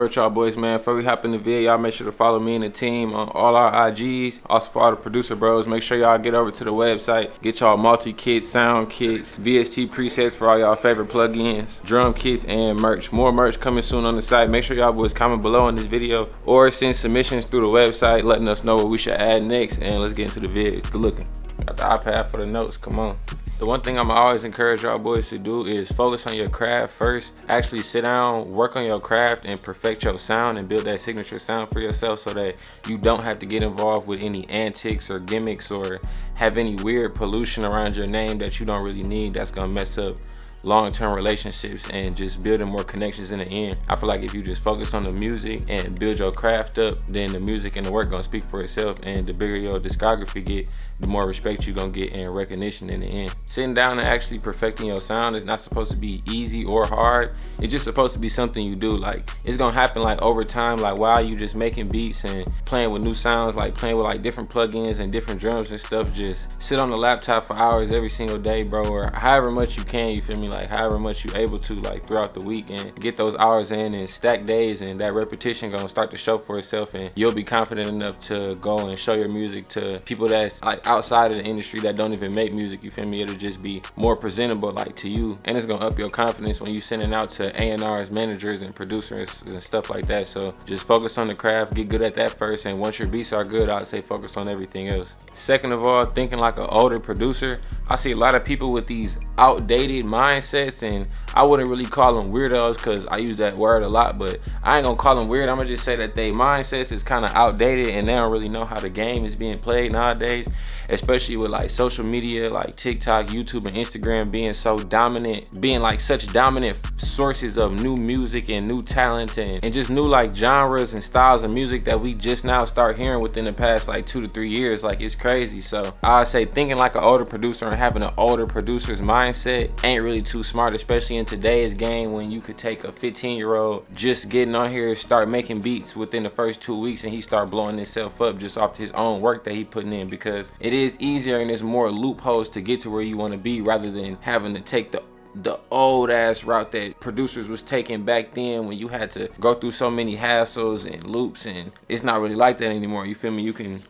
Alright, y'all boys, man, before we hop in the video, y'all make sure to follow me and the team on all our IGs. Also for all the producer bros, make sure y'all get over to the website, get y'all multi-kits, sound kits, VST presets for all y'all favorite plugins, drum kits, and merch. More merch coming soon on the site. Make sure y'all boys comment below on this video or send submissions through the website letting us know what we should add next, and let's get into the vid. Good looking. Got the iPad for the notes, come on. The one thing I'm always encourage y'all boys to do is focus on your craft first. Actually sit down, work on your craft, and perfect your sound and build that signature sound for yourself so that you don't have to get involved with any antics or gimmicks or have any weird pollution around your name that you don't really need that's gonna mess up long-term relationships and just building more connections in the end. I feel like if you just focus on the music and build your craft up, then the music and the work gonna speak for itself, and the bigger your discography get, the more respect you gonna get and recognition in the end. Sitting down and actually perfecting your sound is not supposed to be easy or hard. It's just supposed to be something you do. Like, it's gonna happen like over time, like while you just making beats and playing with new sounds, like playing with like different plugins and different drums and stuff. Just sit on the laptop for hours every single day, bro, or however much you can, you feel me? Like however much you able to, like throughout the week, and get those hours in and stack days, and that repetition gonna start to show for itself, and you'll be confident enough to go and show your music to people that's like outside of the industry that don't even make music, you feel me? It'll just be more presentable like to you, and it's gonna up your confidence when you sending out to A&Rs, managers, and producers and stuff like that. So just focus on the craft, get good at that first, and once your beats are good, I'd say focus on everything else. Second of all, thinking like an older producer. I see a lot of people with these outdated mindsets, and I wouldn't really call them weirdos because I use that word a lot, but I ain't gonna call them weird. I'm gonna just say that they mindsets is kind of outdated and they don't really know how the game is being played nowadays, especially with like social media like TikTok, YouTube, and Instagram being so dominant, being like such dominant sources of new music and new talent and just new like genres and styles of music that we just now start hearing within the past like 2 to 3 years. Like, it's crazy. So I say thinking like an older producer and having an older producer's mindset ain't really too smart, especially in today's game when you could take a 15-year-old just getting on here, start making beats within the first 2 weeks, and he start blowing himself up just off his own work that he putting in, because it is easier and there's more loopholes to get to where you want to be rather than having to take the old ass route that producers was taking back then, when you had to go through so many hassles and loops, and it's not really like that anymore, you feel me? You can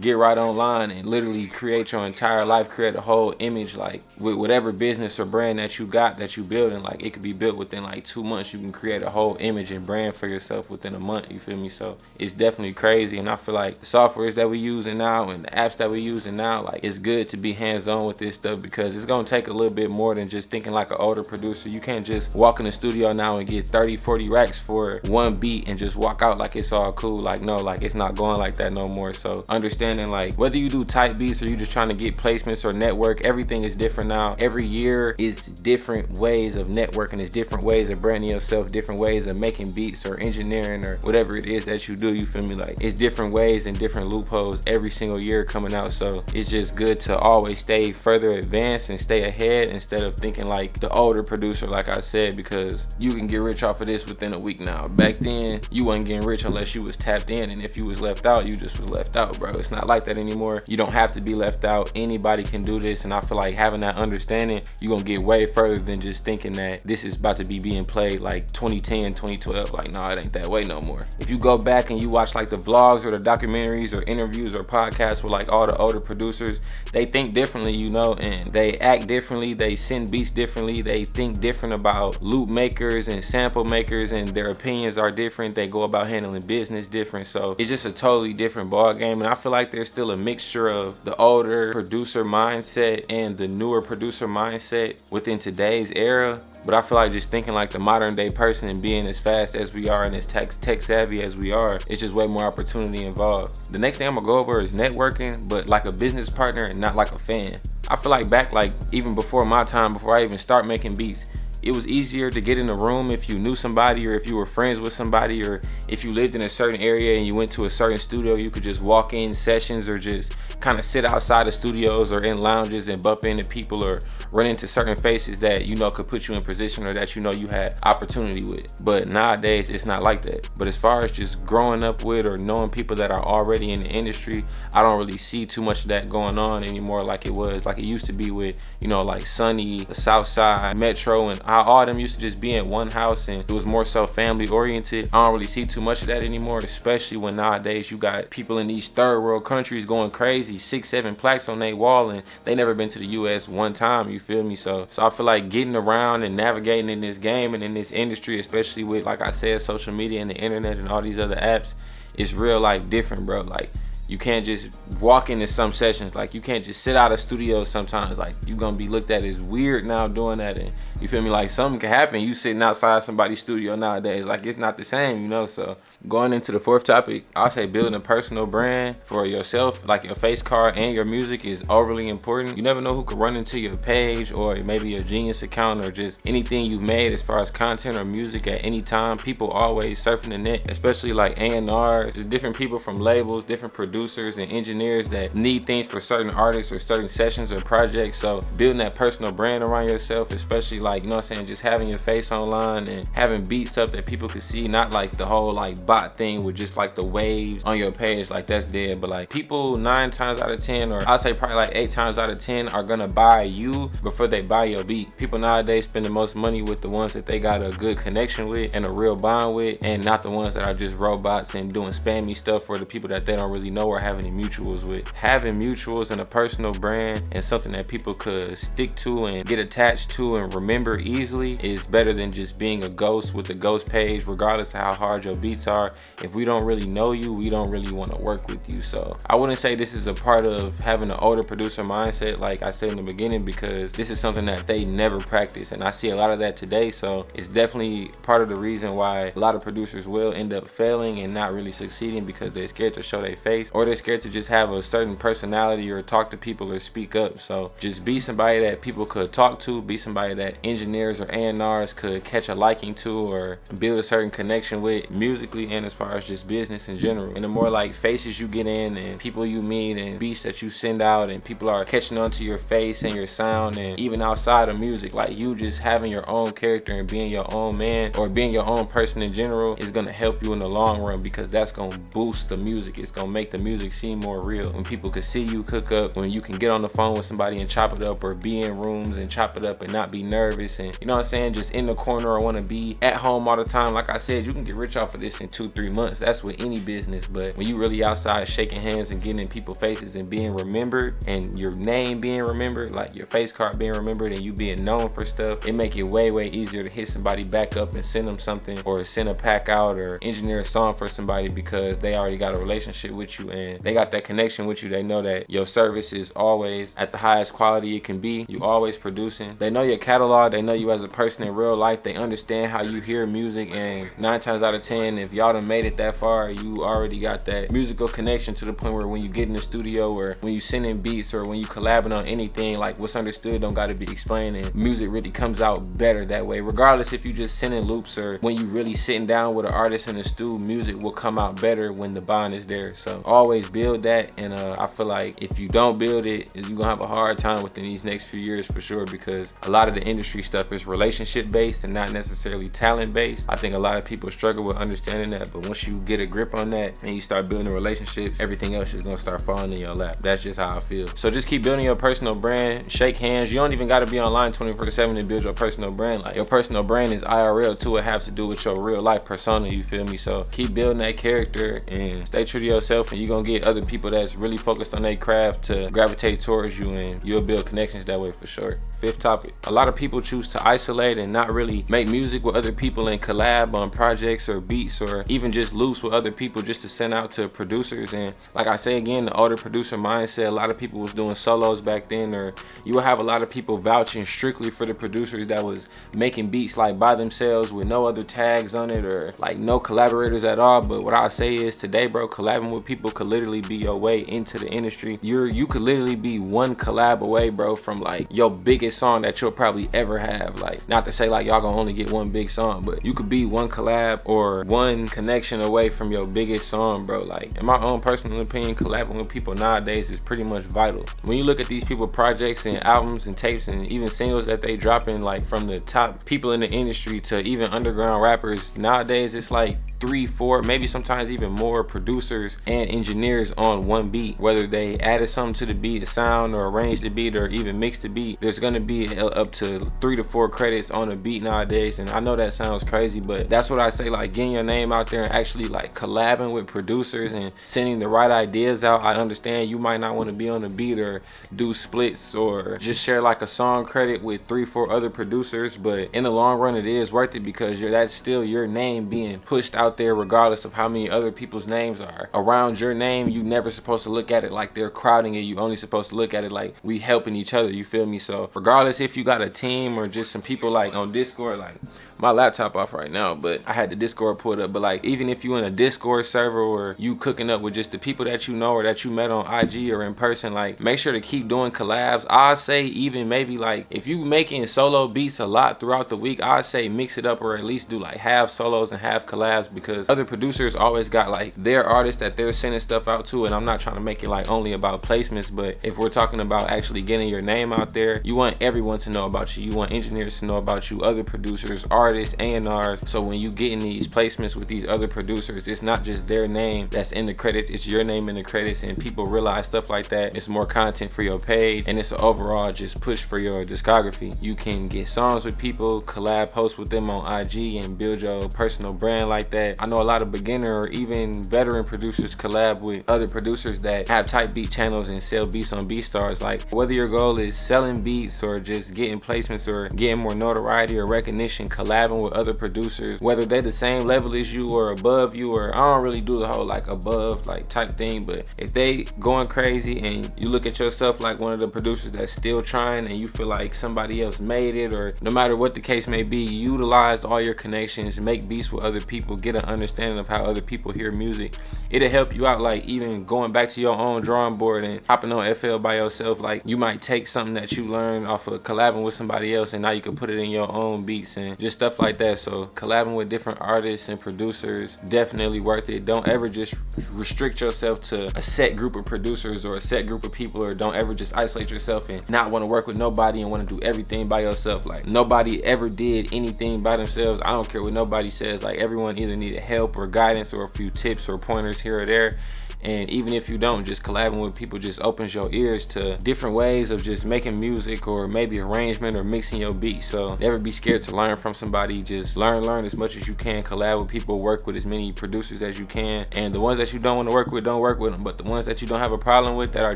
get right online and literally create your entire life, create a whole image, like with whatever business or brand that you got that you building. Like, it could be built within like 2 months. You can create a whole image and brand for yourself within a month, you feel me? So it's definitely crazy, and I feel like the softwares that we using now and the apps that we using now, like, it's good to be hands-on with this stuff, because it's gonna take a little bit more than just thinking like an older producer. You can't just walk in the studio now and get 30-40 racks for one beat and just walk out like it's all cool. Like, no, like, it's not going like that no more. So understanding, like, whether you do type beats or you just trying to get placements or network, everything is different now. Every year is different ways of networking, is different ways of branding yourself, different ways of making beats or engineering or whatever it is that you do, you feel me? Like, it's different ways and different loopholes every single year coming out. So it's just good to always stay further advanced and stay ahead instead of thinking like the older producer, like I said, because you can get rich off of this within a week now. Back then, you wasn't getting rich unless you was tapped in, and if you was left out, you just was left out, bro. It's not like that anymore. You don't have to be left out. Anybody can do this, and I feel like having that understanding, you're gonna get way further than just thinking that this is about to be being played like 2010, 2012. Like, no, it ain't that way no more. If you go back and you watch like the vlogs or the documentaries or interviews or podcasts with like all the older producers, they think differently, you know, and they act differently, they send beats differently, they think different about loop makers and sample makers, and their opinions are different. They go about handling business different. So it's just a totally different ball game, and I feel like there's still a mixture of the older producer mindset and the newer producer mindset within today's era. But I feel like just thinking like the modern day person and being as fast as we are and as tech savvy as we are, it's just way more opportunity involved. The next thing I'm gonna go over is networking, but like a business partner and not like a fan. I feel like back, like even before my time, before I even start making beats, it was easier to get in a room if you knew somebody, or if you were friends with somebody, or if you lived in a certain area and you went to a certain studio, you could just walk in sessions or just kind of sit outside of studios or in lounges and bump into people or run into certain faces that you know could put you in position or that you know you had opportunity with. But nowadays it's not like that. But as far as just growing up with or knowing people that are already in the industry, I don't really see too much of that going on anymore like it used to be with, you know, like Sunny, the South Side, Metro, and how all them used to just be in one house and it was more so family oriented. I don't really see too much of that anymore, especially when nowadays you got people in these third world countries going crazy, 6-7 plaques on their wall, and they never been to the US one time, you feel me? So I feel like getting around and navigating in this game and in this industry, especially with, like I said, social media and the internet and all these other apps, it's real life different, bro. Like, you can't just walk into some sessions, like you can't just sit out of studios sometimes, like you gonna be looked at as weird now doing that, and you feel me, like something can happen, you sitting outside somebody's studio nowadays, like it's not the same, you know? So going into the fourth topic, I'll say building a personal brand for yourself, like your face card and your music, is overly important. You never know who could run into your page or maybe your Genius account or just anything you've made as far as content or music at any time. People always surfing the net, especially like A&R. There's different people from labels, different producers and engineers that need things for certain artists or certain sessions or projects. So building that personal brand around yourself, especially like, you know what I'm saying, just having your face online and having beats up that people could see, not like the whole like bot thing with just like the waves on your page, like that's dead. But like people 9 times out of 10, or I'll say probably like 8 times out of 10, are gonna buy you before they buy your beat. People nowadays spend the most money with the ones that they got a good connection with and a real bond with, and not the ones that are just robots and doing spammy stuff for the people that they don't really know or have any mutuals with. Having mutuals and a personal brand and something that people could stick to and get attached to and remember easily is better than just being a ghost with a ghost page, regardless of how hard your beats are. If we don't really know you, we don't really want to work with you. So I wouldn't say this is a part of having an older producer mindset, like I said in the beginning, because this is something that they never practice, and I see a lot of that today. So it's definitely part of the reason why a lot of producers will end up failing and not really succeeding, because they're scared to show their face, or they're scared to just have a certain personality or talk to people or speak up. So just be somebody that people could talk to, be somebody that engineers or A&Rs could catch a liking to or build a certain connection with, musically and as far as just business in general. And the more like faces you get in and people you meet and beats that you send out and people are catching on to your face and your sound, and even outside of music, like you just having your own character and being your own man or being your own person in general is gonna help you in the long run, because that's gonna boost the music. It's gonna make the music seem more real. When people can see you cook up, when you can get on the phone with somebody and chop it up, or be in rooms and chop it up and not be nervous, and you know what I'm saying, just in the corner or want to be at home all the time. Like I said, you can get rich off of this in 2-3 months. That's with any business. But when you really outside shaking hands and getting in people's faces and being remembered, and your name being remembered, like your face card being remembered, and you being known for stuff, it make it way easier to hit somebody back up and send them something, or send a pack out, or engineer a song for somebody, because they already got a relationship with you and they got that connection with you. They know that your service is always at the highest quality it can be. You always producing. They know your catalog. They know you as a person in real life. They understand how you hear music, and 9 times out of 10, if y'all done made it that far, you already got that musical connection to the point where when you get in the studio, or when you send in beats, or when you collabing on anything, like what's understood don't got to be explained, and music really comes out better that way. Regardless if you just sending loops or when you really sitting down with an artist in the studio, music will come out better when the bond is there. So always build that, and I feel like if you don't build it, you're gonna have a hard time within these next few years for sure, because a lot of the industry stuff is relationship based and not necessarily talent based. I think a lot of people struggle with understanding that, but once you get a grip on that and you start building relationships, everything else is gonna start falling in your lap. That's just how I feel. So just keep building your personal brand, shake hands. You don't even gotta be online 24/7 to build your personal brand. Like, your personal brand is IRL too. It has to do with your real life persona, you feel me? So keep building that character and stay true to yourself, and you're gonna get other people that's really focused on their craft to gravitate towards you, and you'll build connections that way for sure. Fifth topic, a lot of people choose to isolate and not really make music with other people and collab on projects or beats, or even just loops with other people just to send out to producers. And like I say again, the older producer mindset, a lot of people was doing solos back then, or you will have a lot of people vouching strictly for the producers that was making beats like by themselves with no other tags on it, or like no collaborators at all. But what I say is, today, bro, collabing with people could literally be your way into the industry. You could literally be one collab away, bro, from like your biggest song that you'll probably ever have. Like, not to say like y'all gonna only get one big song, but you could be one collab or one connection away from your biggest song, bro. Like, in my own personal opinion, collabing with people nowadays is pretty much vital. When you look at these people projects and albums and tapes and even singles that they dropping, like from the top people in the industry to even underground rappers, nowadays it's like 3, 4, maybe sometimes even more producers and engineers on one beat, whether they added something to the beat, a sound, or arranged the beat, or even mixed the beat. There's gonna be up to 3 to 4 credits on a beat nowadays, and I know that sounds crazy, but that's what I say, like getting your name out there and actually like collabing with producers and sending the right ideas out. I understand you might not want to be on the beat or do splits or just share like a song credit with 3-4 other producers, but in the long run it is worth it because that's still your name being pushed out there regardless of how many other people's names are around your name. You never supposed to look at it like they're crowding it. You only supposed to look at it like we helping each other, you feel me? So regardless if you got a team or just some people like on Discord, like my laptop off right now, but I had the Discord pulled up, but like even if you in a Discord server or you cooking up with just the people that you know or that you met on IG or in person, like make sure to keep doing collabs. I'd say even maybe like if you making solo beats a lot throughout the week, I'd say mix it up or at least do like half solos and half collabs, because other producers always got like their artists that they're sending stuff out to. And I'm not trying to make it like only about placements, but if we're talking about actually getting your name out there, you want everyone to know about you. You want engineers to know about you, other producers, artists, A&Rs. So when you get in these placements with these other producers, it's not just their name that's in the credits, it's your name in the credits, and people realize stuff like that. It's more content for your page, and it's an overall just push for your discography. You can get songs with people, collab posts with them on IG, and build your personal brand like that. I know a lot of beginner or even veteran producers collab with other producers that have type beat channels and sell beats on BeatStars. Like whether your goal is selling beats or just getting placements or getting more notoriety or recognition, collabing with other producers, whether they're the same level as you or above you, or I don't really do the whole like above like type thing, but if they going crazy and you look at yourself like one of the producers that's still trying and you feel like somebody else made it, or no matter what the case may be, utilize all your connections, make beats with other people, get an understanding of how other people hear music. It'll help you out, like even going back to your own drawing board and hopping on FL by yourself. Like you might take something that you learned off of collabing with somebody else and now you can put it in your own beats and just stuff like that. So collabing with different artists and producers, definitely worth it. Don't ever just restrict yourself to a set group of producers or a set group of people, or don't ever just isolate yourself and not want to work with nobody and want to do everything by yourself. Like nobody ever did anything by themselves. I don't care what nobody says. Like everyone either needed help or guidance or a few tips or pointers here or there. And even if you don't, just collabing with people just opens your ears to different ways of just making music, or maybe arrangement or mixing your beats. So never be scared to learn from somebody. Just learn as much as you can. Collab with people, work with as many producers as you can. And the ones that you don't want to work with, don't work with them. But the ones that you don't have a problem with, that are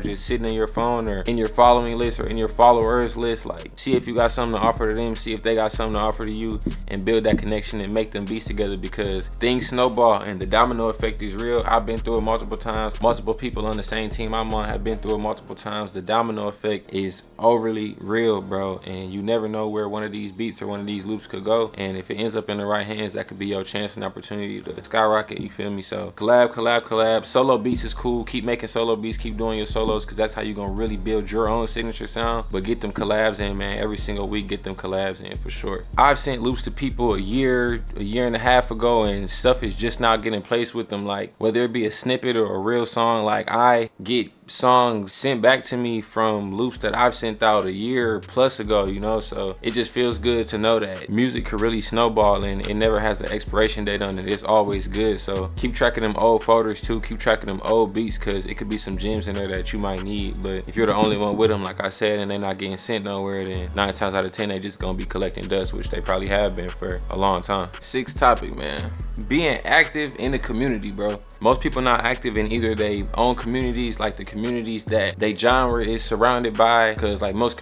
just sitting in your phone or in your following list or in your followers list, like see if you got something to offer to them, see if they got something to offer to you, and build that connection and make them beats together, because things snowball and the domino effect is real. I've been through it multiple times. Multiple people on the same team I'm on have been through it multiple times. The domino effect is overly real, bro, and you never know where one of these beats or one of these loops could go. And if it ends up in the right hands, that could be your chance and opportunity to skyrocket, you feel me? So collab. Solo beats is cool. Keep making solo beats, keep doing your solos, because that's how you're gonna really build your own signature sound. But get them collabs in, man. Every single week, get them collabs in for sure. I've sent loops to people a year and a half ago, and stuff is just not getting placed with them. Like whether it be a snippet or a real song, like I get songs sent back to me from loops that I've sent out a year plus ago, you know? So it just feels good to know that music could really snowball and it never has an expiration date on it. It's always good. So keep track of them old folders too. Keep track of them old beats, because it could be some gems in there that you might need. But if you're the only one with them, like I said, and they're not getting sent nowhere, then 9 times out of 10 they just gonna be collecting dust, which they probably have been for a long time. 6th topic, man. Being active in the community, bro. Most people not active in either they own communities, like the communities that they genre is surrounded by, because like most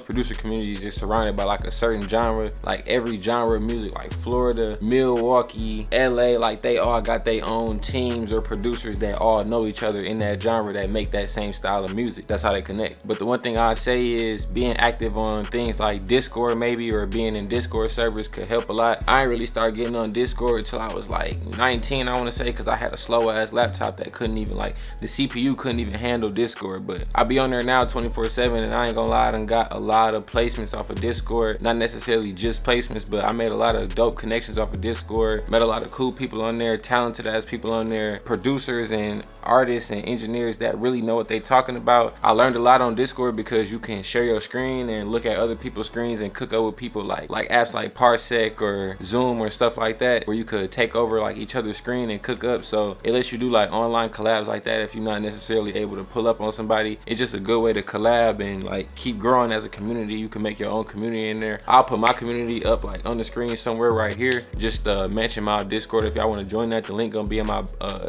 producer communities is surrounded by like a certain genre. Like every genre of music, like Florida, Milwaukee, LA, like they all got their own teams or producers that all know each other in that genre that make that same style of music. That's how they connect. But the one thing I say is being active on things like Discord maybe, or being in Discord servers could help a lot. I ain't really started getting on Discord until I was like 19, I want to say, because I had a slow ass laptop that couldn't even, like the CPU couldn't even handle handle Discord, but I be on there now 24/7, and I ain't gonna lie, I done got a lot of placements off of Discord. Not necessarily just placements, but I made a lot of dope connections off of Discord. Met a lot of cool people on there, talented ass people on there, producers and artists and engineers that really know what they talking about. I learned a lot on Discord because you can share your screen and look at other people's screens and cook up with people like apps like Parsec or Zoom or stuff like that, where you could take over like each other's screen and cook up. So it lets you do like online collabs like that if you're not necessarily able to pull up on somebody. It's just a good way to collab and like keep growing as a community. You can make your own community in there. I'll put my community up like on the screen somewhere right here. Just mention my Discord if y'all want to join that. The link gonna be in my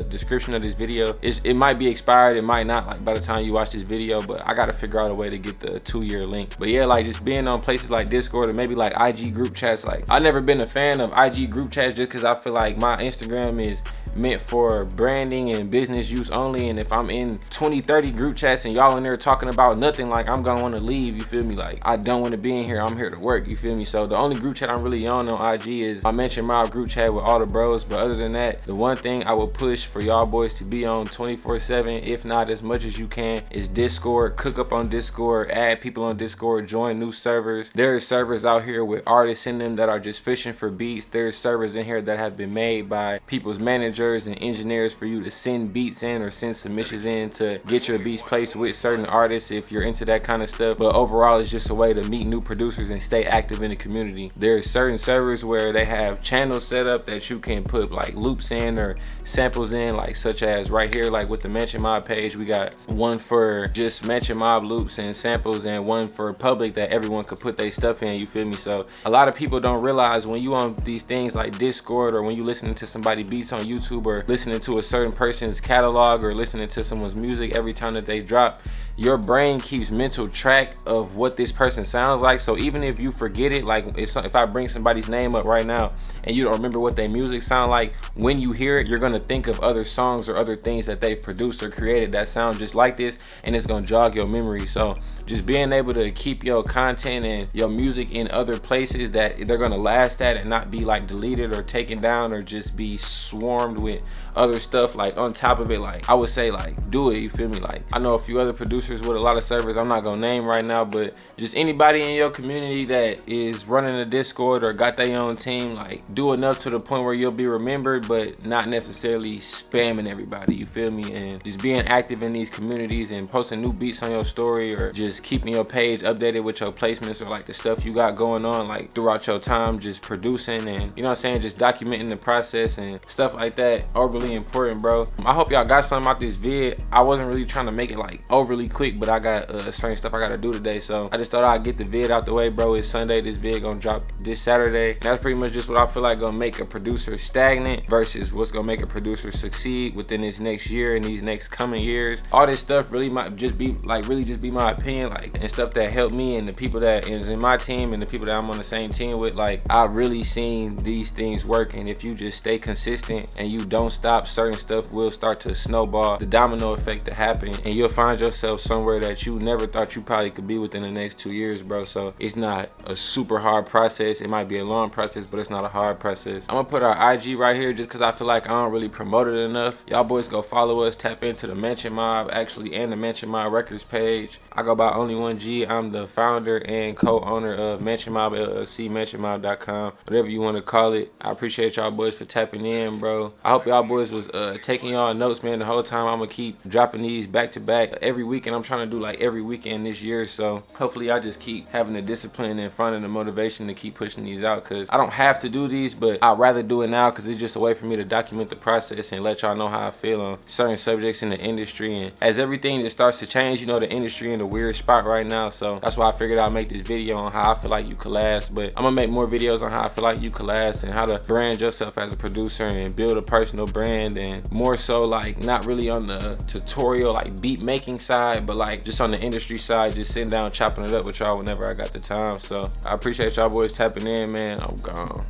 description of this video. It might be expired, it might not, like by the time you watch this video, but I gotta figure out a way to get the 2-year link. But yeah, like just being on places like Discord or maybe like IG group chats. Like I've never been a fan of IG group chats just because I feel like my Instagram is meant for branding and business use only, and if I'm in 20-30 group chats and y'all in there talking about nothing, like I'm gonna want to leave, you feel me? Like I don't want to be in here, I'm here to work, you feel me? So the only group chat I'm really on IG is I mentioned my group chat with all the bros. But other than that, the one thing I will push for y'all boys to be on 24/7, if not as much as you can, is Discord. Cook up on Discord, add people on Discord, join new servers. There are servers out here with artists in them that are just fishing for beats. There's servers in here that have been made by people's managers and engineers for you to send beats in or send submissions in to get your beats placed with certain artists if you're into that kind of stuff. But overall, it's just a way to meet new producers and stay active in the community. There's certain servers where they have channels set up that you can put like loops in or samples in, like such as right here, like with the Mention Mob page, we got one for just Mention Mob loops and samples and one for public that everyone could put their stuff in, you feel me? So a lot of people don't realize when you on these things like Discord, or when you listening to somebody beats on YouTube, or listening to a certain person's catalog, or listening to someone's music every time that they drop, your brain keeps mental track of what this person sounds like. So even if you forget it, like if I bring somebody's name up right now and you don't remember what their music sound like, when you hear it, you're gonna think of other songs or other things that they've produced or created that sound just like this, and it's gonna jog your memory. So just being able to keep your content and your music in other places that they're gonna last at and not be like deleted or taken down or just be swarmed with other stuff like on top of it, like I would say like do it, you feel me? Like I know a few other producers with a lot of servers I'm not gonna name right now, but just anybody in your community that is running a Discord or got their own team, like do enough to the point where you'll be remembered, but not necessarily spamming everybody, you feel me? And just being active in these communities and posting new beats on your story, or just keeping your page updated with your placements or like the stuff you got going on like throughout your time, just producing and, you know what I'm saying, just documenting the process and stuff like that are really important, bro. I hope y'all got something out this vid. I wasn't really trying to make it like overly quick, but I got certain stuff I gotta do today, so I just thought I'd get the vid out the way, bro. It's Sunday, this vid gonna drop this Saturday, and that's pretty much just what I feel like gonna make a producer stagnant versus what's gonna make a producer succeed within this next year and these next coming years. All this stuff really might just be like really just be my opinion, like, and stuff that helped me and the people that is in my team and the people that I'm on the same team with. Like I really seen these things work, and if you just stay consistent and you don't stop, certain stuff will start to snowball, the domino effect to happen, and you'll find yourself somewhere that you never thought you probably could be within the next 2 years, bro. So it's not a super hard process. It might be a long process, but it's not a hard process. I'm gonna put our IG right here just because I feel like I don't really promote it enough. Y'all boys go follow us, tap into the Mention Mob actually, and the Mention Mob Records page. I go by Only One G. I'm the founder and co-owner of Mention Mob LLC, mentionmob.com, whatever you want to call it. I appreciate y'all boys for tapping in, bro. I hope y'all boys was taking y'all notes, man, the whole time. I'm gonna keep dropping these back to back every weekend. I'm trying to do like every weekend this year, so hopefully I just keep having the discipline and finding the motivation to keep pushing these out, because I don't have to do these, but I'd rather do it now because it's just a way for me to document the process and let y'all know how I feel on certain subjects in the industry. And as everything just starts to change, you know, the industry in a weird spot right now, so that's why I figured I'd make this video on how I feel like you could last. But I'm gonna make more videos on how I feel like you could last and how to brand yourself as a producer and build a personal brand, and more so like not really on the tutorial like beat making side, but like just on the industry side, just sitting down chopping it up with y'all whenever I got the time. So I appreciate y'all boys tapping in, man. I'm gone.